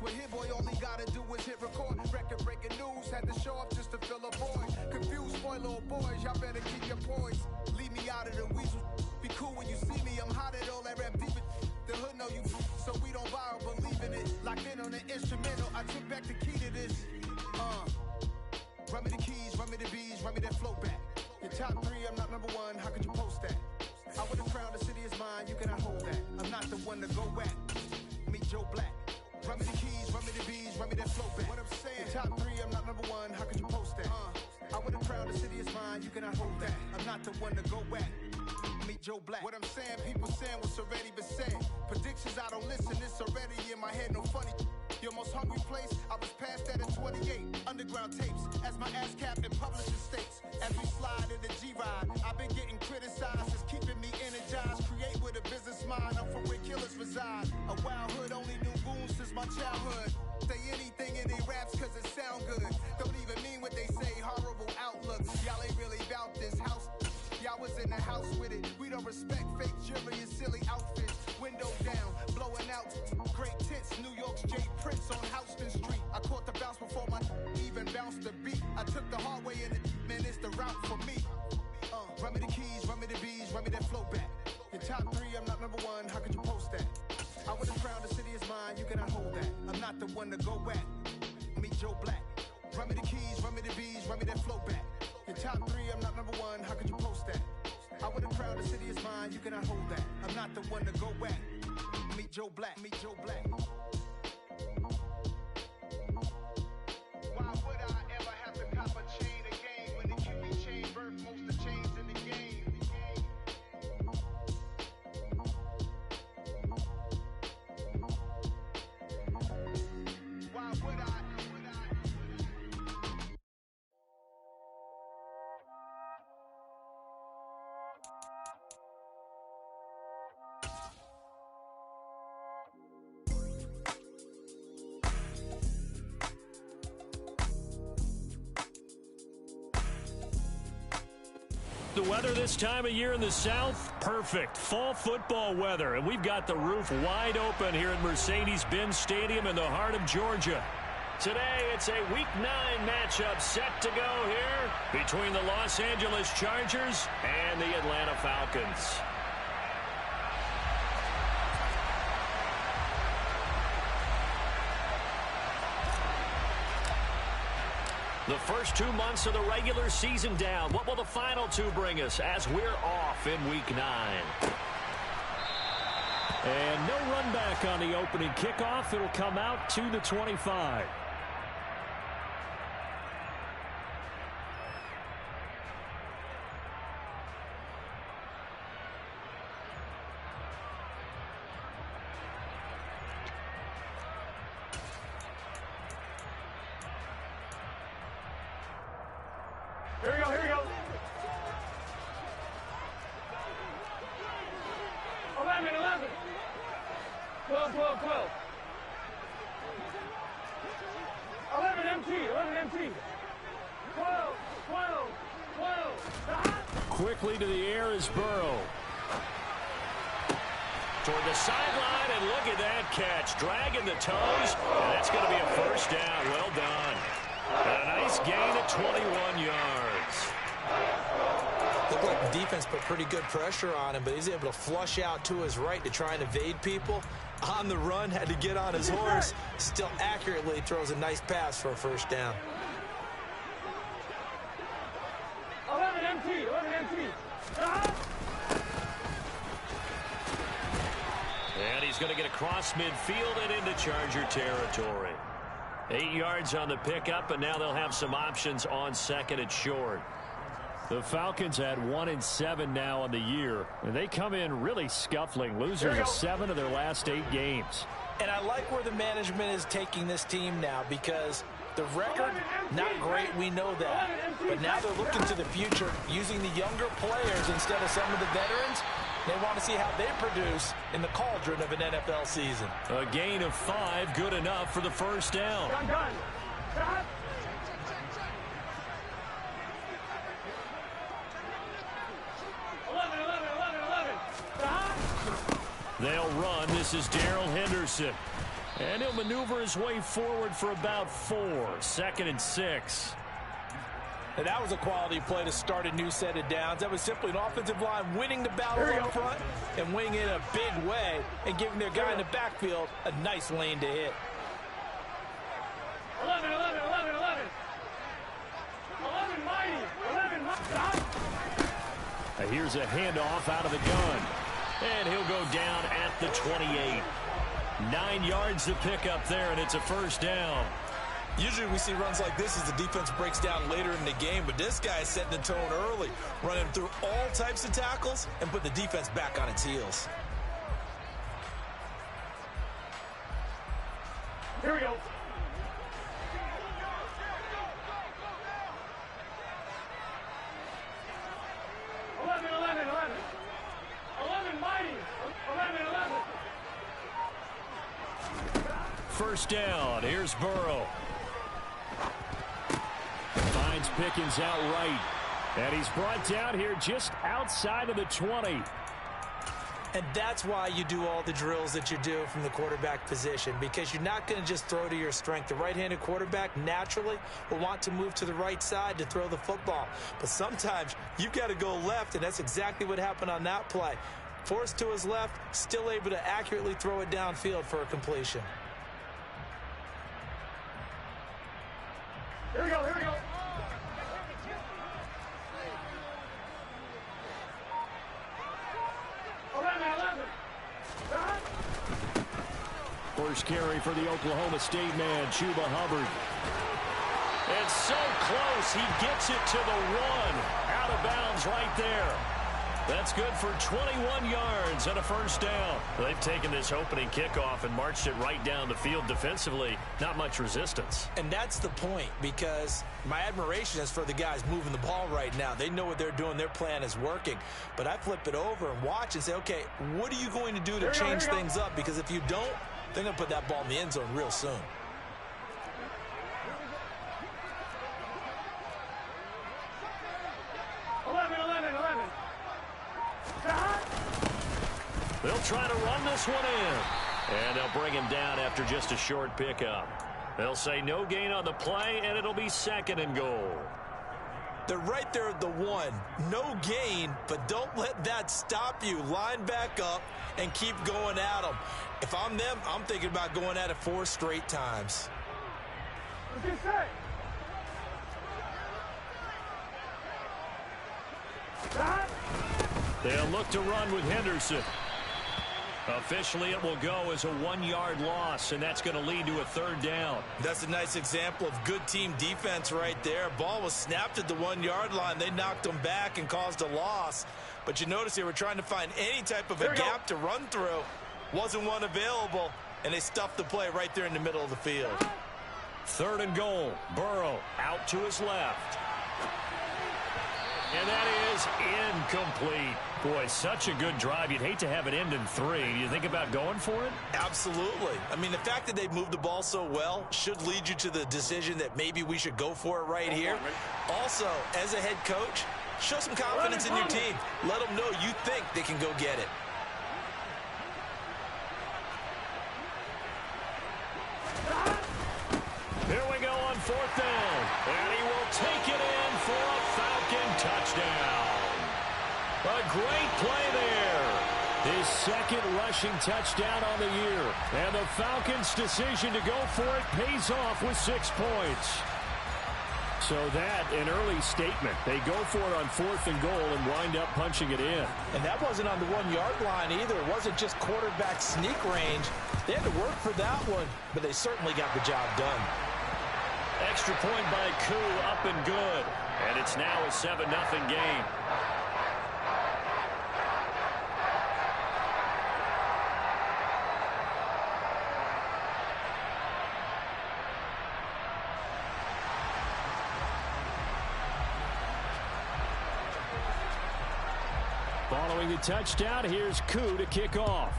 What Hit Boy only gotta do is hit record. Record breaking news, had to show up just to fill a void. Confused boy, little boys, y'all better keep your poise. Leave me out of the weasel. Be cool when you see me, I'm hot at all that rap deep. The hood know you, so we don't borrow, believe in it. Locked in on the instrumental, I took back the key to this. Run me the keys, run me the bees, run me that flow back. Your top 3, I'm not number 1, how could you post that? I would have crowned the city is mine, you cannot hold that. I'm not the one to go back. Meet Joe Black. Run me the keys, run me the bees, run me that flow back. What I'm saying, your top 3, I'm not number 1, how could you post that? I would have crowned the city is mine, you cannot hold that. I'm not the one to go back. Meet Joe Black. What I'm saying, people saying what's already been said. Predictions, I don't listen, it's already in my head, no funny. Your most hungry place, I was past that at 28. Underground tapes, as my ass cap in publishing states. As we slide in the G-Ride, I've been getting criticized, it's keeping me energized. Create with a business mind, I'm from where killers reside. A wild hood, only knew goons since my childhood. Say anything in they raps cause it sound good. Don't even mean what they say, horrible outlook. Y'all ain't really about this house. Y'all was in the house with it. We don't respect fake jewelry and silly outfits. Window down, blowing out. Great tits, New York's J. Prince on Houston Street. I caught the bounce before my even bounced the beat. I took the hard way in it, man, it's the route for me. Run me the keys, run me the bees, run me that flow back. Your top 3, I'm not number 1, how could you post that? I would have crowned the city is mine, you cannot hold that. I'm not the one to go back. Meet Joe Black. Run me the keys, run me the bees, run me that flow back. Your top 3, I'm not number 1, how could you post that? I would have crowned the city is mine, you cannot hold that. I'm not the one to go back. Meet Joe Black, meet Joe Black. Why would I ever have to cop a chain again when the QB chain birthed most of the chains in the game? Why would I? The weather this time of year in the South, perfect. Fall football weather, and we've got the roof wide open here at Mercedes-Benz Stadium in the heart of Georgia. Today, it's a Week 9 matchup set to go here between the Los Angeles Chargers and the Atlanta Falcons. The first 2 months of the regular season down. What will the final 2 bring us as we're off in Week 9? And no run back on the opening kickoff. It'll come out to the 25. Here we go, here we go. 11, 11. 12, 12, 12. 11 MT, 11 MT. 12, 12, 12. Quickly to the air is Burrow. Toward the sideline, and look at that catch. Dragging the toes, and that's going to be a first down. Well done. And a nice gain of 21 yards. Looked like the defense put pretty good pressure on him, but he's able to flush out to his right to try and evade people. On the run, had to get on his horse. Still accurately throws a nice pass for a first down. 11 MT, 11 MT. And he's going to get across midfield and into Charger territory. 8 yards on the pickup, and now they'll have some options on second and short. The Falcons at 1-7 now on the year, and they come in really scuffling, losers of 7 of their last 8 games. And I like where the management is taking this team now, because the record, not great, we know that. But now they're looking to the future, using the younger players instead of some of the veterans. They want to see how they produce in the cauldron of an NFL season. A gain of 5, good enough for the first down. Done. Stop. 11, 11, 11, 11. Stop. They'll run. This is Darrell Henderson. And he'll maneuver his way forward for about 4. 2nd and 6. And that was a quality play to start a new set of downs. That was simply an offensive line winning the battle up front and winning it in a big way and giving their guy in the backfield a nice lane to hit. 11, 11, 11, 11. 11 mighty. 11 mighty. Here's a handoff out of the gun. And he'll go down at the 28. 9 yards to pick up there, and it's a first down. Usually we see runs like this as the defense breaks down later in the game, but this guy is setting the tone early, running through all types of tackles and put the defense back on its heels. Here we go. First down. Here's Burrow. Finds Pickens out right. And he's brought down here just outside of the 20. And that's why you do all the drills that you do from the quarterback position, because you're not going to just throw to your strength. The right-handed quarterback naturally will want to move to the right side to throw the football. But sometimes you've got to go left, and that's exactly what happened on that play. Forced to his left, still able to accurately throw it downfield for a completion. Here we go, here we go. First carry for the Oklahoma State man, Chuba Hubbard. It's so close. He gets it to the 1. Out of bounds right there. That's good for 21 yards and a first down. They've taken this opening kickoff and marched it right down the field defensively. Not much resistance. And that's the point, because my admiration is for the guys moving the ball right now. They know what they're doing. Their plan is working. But I flip it over and watch and say, okay, what are you going to do to change things up? Because if you don't, they're going to put that ball in the end zone real soon. They'll try to run this one in. And they'll bring him down after just a short pickup. They'll say no gain on the play, and it'll be 2nd and goal. They're right there at the 1. No gain, but don't let that stop you. Line back up and keep going at them. If I'm them, I'm thinking about going at it 4 straight times. They'll look to run with Henderson. Officially, it will go as a 1-yard loss, and that's going to lead to a 3rd down. That's a nice example of good team defense right there. Ball was snapped at the 1-yard line. They knocked them back and caused a loss. But you notice they were trying to find any type of a gap to run through. Wasn't one available, and they stuffed the play right there in the middle of the field. 3rd and goal. Burrow out to his left. And that is incomplete. Boy, such a good drive. You'd hate to have it end in 3. Do you think about going for it? Absolutely. I mean, the fact that they've moved the ball so well should lead you to the decision that maybe we should go for it right here. Also, as a head coach, show some confidence in your team. Let them know you think they can go get it. Here we go on 4th down. And he will take it in for a Falcon touchdown. A great play there. His 2nd rushing touchdown on the year. And the Falcons' decision to go for it pays off with 6 points. So that, an early statement. They go for it on 4th and goal and wind up punching it in. And that wasn't on the 1-yard line either. It wasn't just quarterback sneak range. They had to work for that one, but they certainly got the job done. Extra point by Koo, up and good. And it's now a 7-0 game. Following the touchdown, here's Koo to kick off.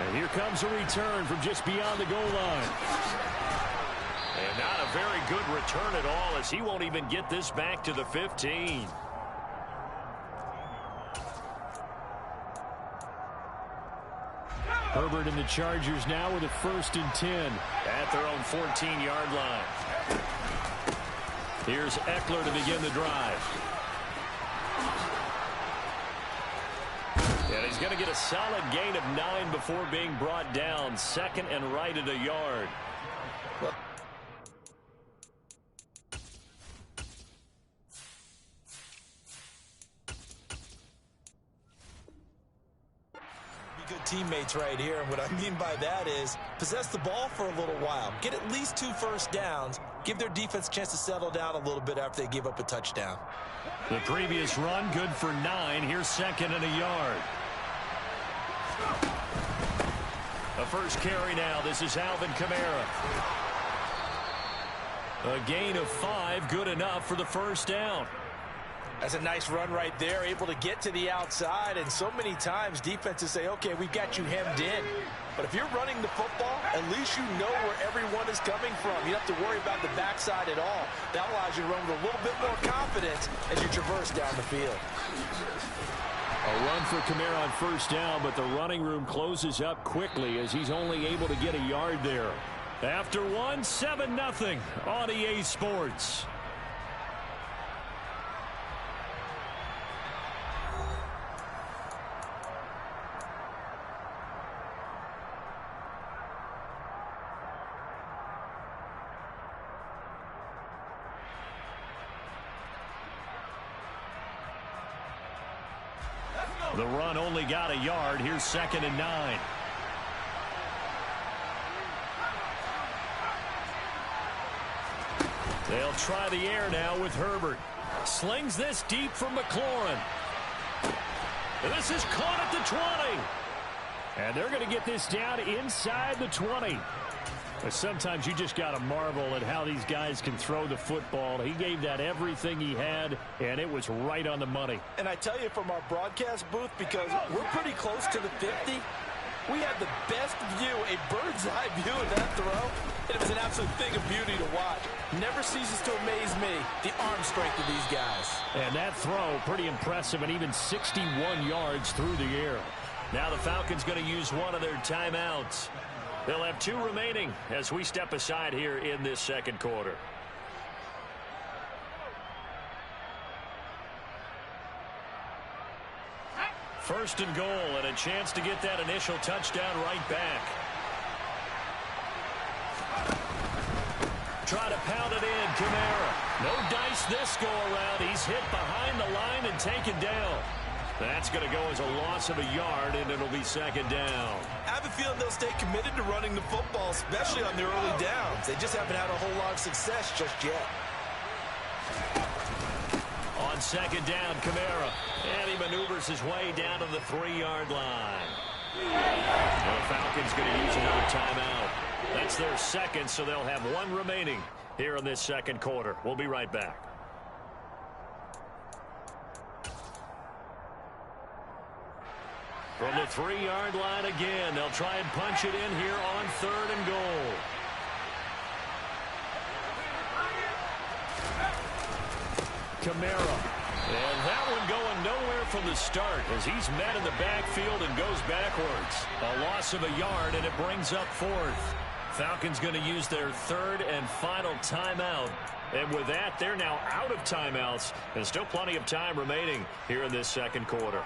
And here comes a return from just beyond the goal line. And not a very good return at all, as he won't even get this back to the 15. Herbert and the Chargers now with a 1st and 10 at their own 14-yard line. Here's Eckler to begin the drive. And he's going to get a solid gain of 9 before being brought down. 2nd and right at a yard. Good teammates right here, and what I mean by that is possess the ball for a little while, get at least 2 first downs, give their defense a chance to settle down a little bit after they give up a touchdown. The previous run good for 9. Here's 2nd and a yard. The first carry now. This is Alvin Kamara. A gain of 5, good enough for the first down. That's a nice run right there, able to get to the outside, and so many times defenses say, okay, we've got you hemmed in. But if you're running the football, at least you know where everyone is coming from. You don't have to worry about the backside at all. That allows you to run with a little bit more confidence as you traverse down the field. A run for Kamara on first down, but the running room closes up quickly as he's only able to get a yard there. After 1, 7-0 on EA Sports. The run only got a yard. Here's 2nd and 9. They'll try the air now with Herbert. Slings this deep from McLaurin. And this is caught at the 20. And they're going to get this down inside the 20. But sometimes you just got to marvel at how these guys can throw the football. He gave that everything he had, and it was right on the money. And I tell you from our broadcast booth, because we're pretty close to the 50, we had the best view, a bird's-eye view of that throw. And it was an absolute thing of beauty to watch. Never ceases to amaze me, the arm strength of these guys. And that throw, pretty impressive, and even 61 yards through the air. Now the Falcons going to use one of their timeouts. They'll have 2 remaining as we step aside here in this second quarter. First and goal, and a chance to get that initial touchdown right back. Try to pound it in, Kamara. No dice this go around. He's hit behind the line and taken down. That's going to go as a loss of a yard, and it'll be 2nd down. I have a feeling they'll stay committed to running the football, especially on their early downs. They just haven't had a whole lot of success just yet. On 2nd down, Kamara. And he maneuvers his way down to the 3-yard line. The Falcons going to use another timeout. That's their 2nd, so they'll have 1 remaining here in this second quarter. We'll be right back. From the 3-yard line again, they'll try and punch it in here on 3rd and goal. Kamara. And that one going nowhere from the start as he's met in the backfield and goes backwards. A loss of a yard, and it brings up 4th. Falcons going to use their 3rd and final timeout. And with that, they're now out of timeouts. And still plenty of time remaining here in this second quarter.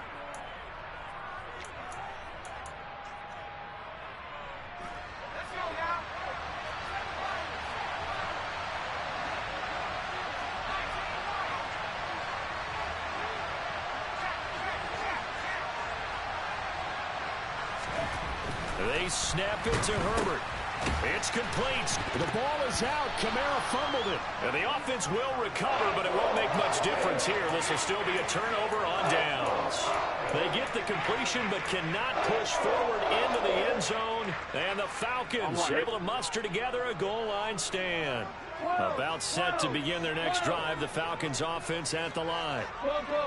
They snap it to Herbert. It's complete. The ball is out. Kamara fumbled it. And the offense will recover, but it won't make much difference here. This will still be a turnover on downs. They get the completion, but cannot push forward into the end zone. And the Falcons able to muster together a goal line stand. About set to begin their next drive. The Falcons offense at the line.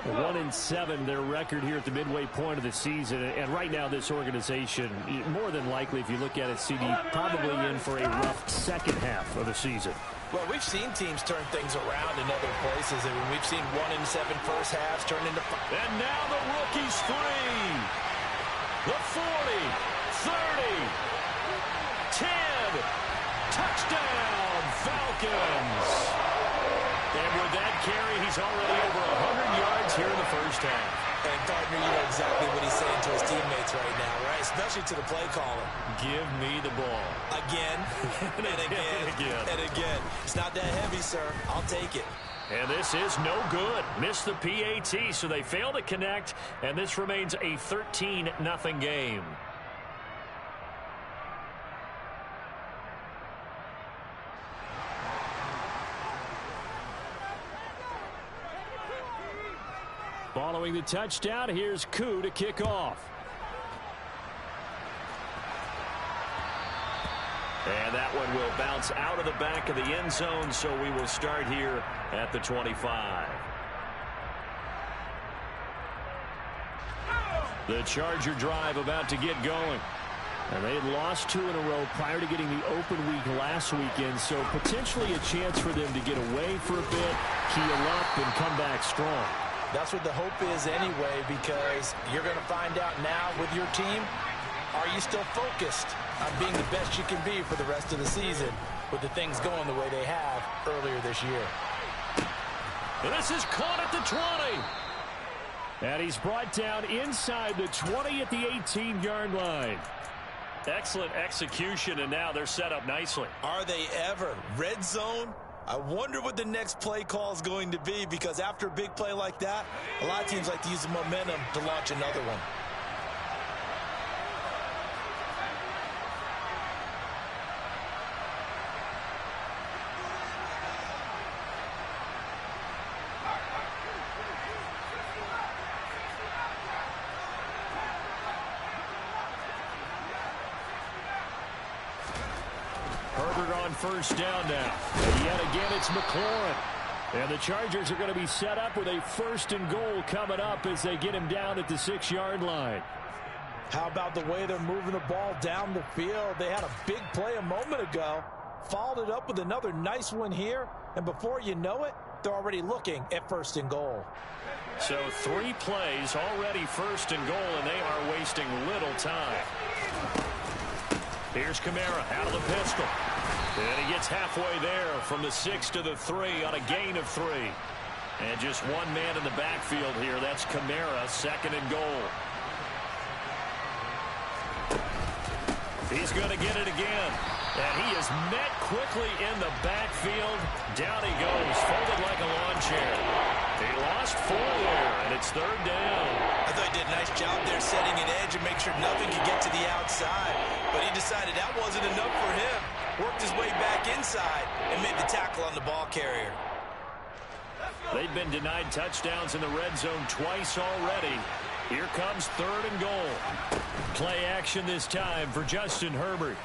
1-7 their record here at the midway point of the season. And right now this organization, more than likely if you look at it, CD, probably in for a rough second half of the season. Well, we've seen teams turn things around in other places. I mean, we've seen 1-7 first halves turn into 5. And now the rookie's free. The 40, 30. He's already over 100 yards here in the first half. And, partner, you know exactly what he's saying to his teammates right now, right? Especially to the play caller. Give me the ball. Again, and again, and again. It's not that heavy, sir. I'll take it. And this is no good. Missed the PAT, so they fail to connect, and this remains a 13-0 game. Following the touchdown, here's Koo to kick off. And that one will bounce out of the back of the end zone, so we will start here at the 25. The Charger drive about to get going. And they had lost 2 in a row prior to getting the open week last weekend, so potentially a chance for them to get away for a bit, keel up, and come back strong. That's what the hope is anyway, because you're going to find out now with your team, are you still focused on being the best you can be for the rest of the season with the things going the way they have earlier this year? And this is caught at the 20. And he's brought down inside the 20 at the 18-yard line. Excellent execution, and now they're set up nicely. Are they ever? Red zone? I wonder what the next play call is going to be, because after a big play like that, a lot of teams like to use the momentum to launch another one. First down now. And yet again, it's McLaurin. And the Chargers are going to be set up with a 1st and goal coming up as they get him down at the 6-yard line. How about the way they're moving the ball down the field? They had a big play a moment ago, followed it up with another nice one here, and before you know it, they're already looking at 1st and goal. So 3 plays already 1st and goal, and they are wasting little time. Here's Kamara out of the pistol. And he gets halfway there from the 6 to the 3 on a gain of 3. And just one man in the backfield here. That's Kamara, 2nd and goal. He's going to get it again. And he is met quickly in the backfield. Down he goes, folded like a lawn chair. He lost 4 there, and it's 3rd down. I thought he did a nice job there setting an edge and make sure nothing could get to the outside. But he decided that wasn't enough for him. Worked his way back inside and made the tackle on the ball carrier. They've been denied touchdowns in the red zone twice already. Here comes 3rd and goal. Play action this time for Justin Herbert.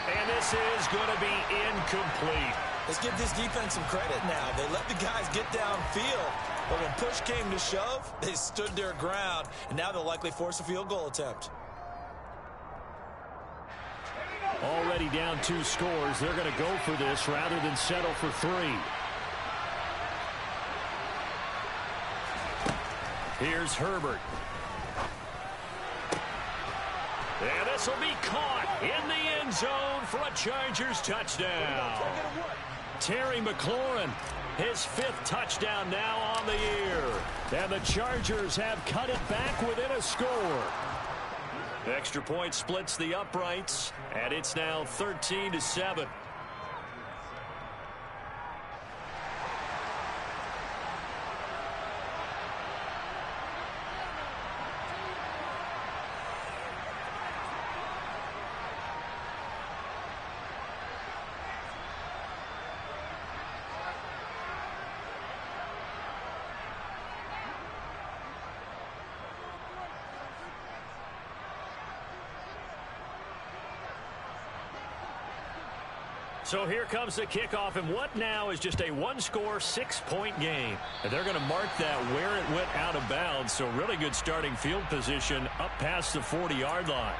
And this is going to be incomplete. Let's give this defense some credit now. They let the guys get downfield, but when push came to shove, they stood their ground, and now they'll likely force a field goal attempt. Already down 2 scores. They're going to go for this rather than settle for 3. Here's Herbert. And this will be caught in the end zone for a Chargers touchdown. Terry McLaurin, his 5th touchdown now on the year. And the Chargers have cut it back within a score. Extra point splits the uprights, and it's now 13-7. So here comes the kickoff, and what now is just a 1-score, 6-point game. And they're going to mark that where it went out of bounds, so really good starting field position up past the 40-yard line.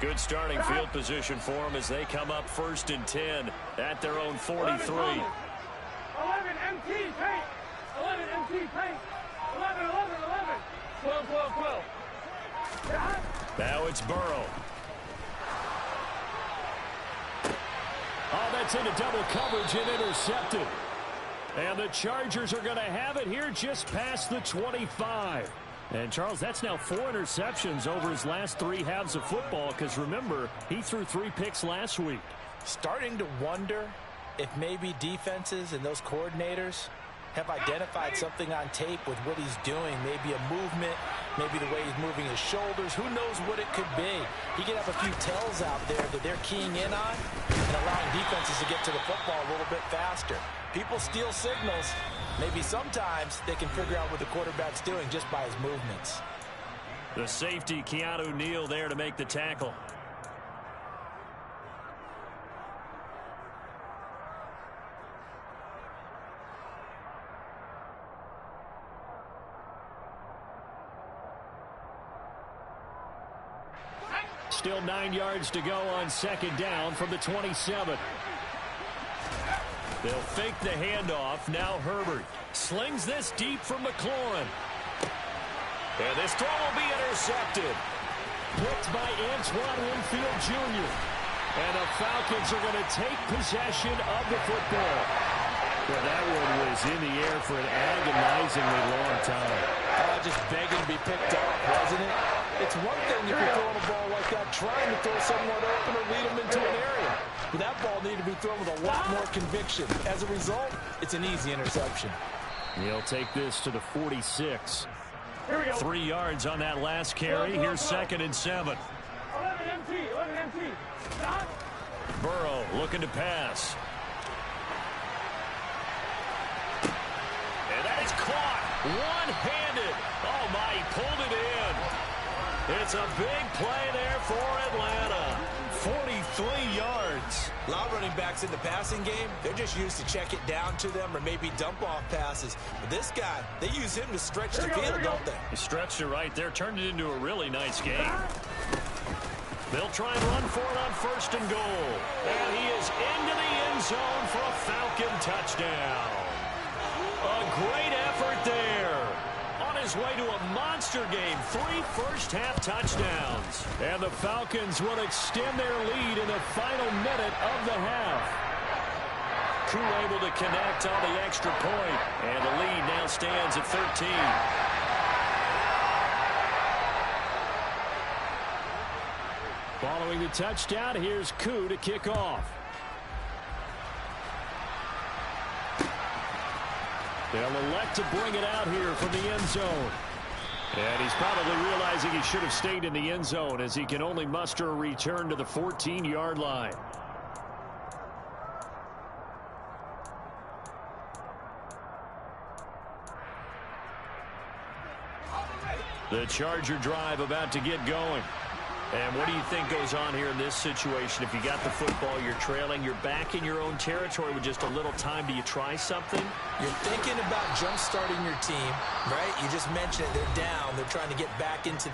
Good starting field position for them as they come up 1st and 10 at their own 43. 11 MT paint. 11 MT paint. 11, 11, 11. 12, 12, 12. Now it's Burrow. Oh, that's into double coverage and intercepted. And the Chargers are going to have it here just past the 25. And, Charles, that's now 4 interceptions over his last 3 halves of football because, remember, he threw 3 picks last week. Starting to wonder if maybe defenses and those coordinators have identified something on tape with what he's doing. Maybe a movement, maybe the way he's moving his shoulders. Who knows what it could be? He could have a few tells out there that they're keying in on and allowing defenses to get to the football a little bit faster. People steal signals. Maybe sometimes they can figure out what the quarterback's doing just by his movements. The safety, Keanu Neal, there to make the tackle. Still 9 yards to go on 2nd down from the 27. They'll fake the handoff. Now Herbert slings this deep from McLaurin. And this throw will be intercepted. Picked by Antoine Winfield Jr. And the Falcons are going to take possession of the football. Well, that one was in the air for an agonizingly long time. Just begging to be picked off, wasn't it? It's one thing if you're throwing a ball like that, trying to throw someone open or lead them into an area. But that ball needed to be thrown with a lot more conviction. As a result, it's an easy interception. He'll take this to the 46. 3 yards on that last carry. Here's 2nd and 7. 11 MT, 11 MT. Stop. Burrow looking to pass. And that is caught one-handed. Oh, my, he pulled it in. It's a big play there for Atlanta. 43 yards. A lot of running backs in the passing game, they're just used to check it down to them or maybe dump off passes. But this guy, they use him to stretch the field, don't they? He stretched it right there, turned it into a really nice game. They'll try and run for it on 1st and goal. And he is into the end zone for a Falcon touchdown. A great effort there. On his way to a monster game, 3 first-half touchdowns. And the Falcons will extend their lead in the final minute of the half. Crew able to connect on the extra point. And the lead now stands at 13. Following the touchdown, here's Koo to kick off. They'll elect to bring it out here from the end zone. And he's probably realizing he should have stayed in the end zone as he can only muster a return to the 14-yard line. The Charger drive about to get going. And what do you think goes on here in this situation? If you got the football, you're trailing, you're back in your own territory with just a little time. Do you try something? You're thinking about jump-starting your team, right? You just mentioned it. They're down. They're trying to get back into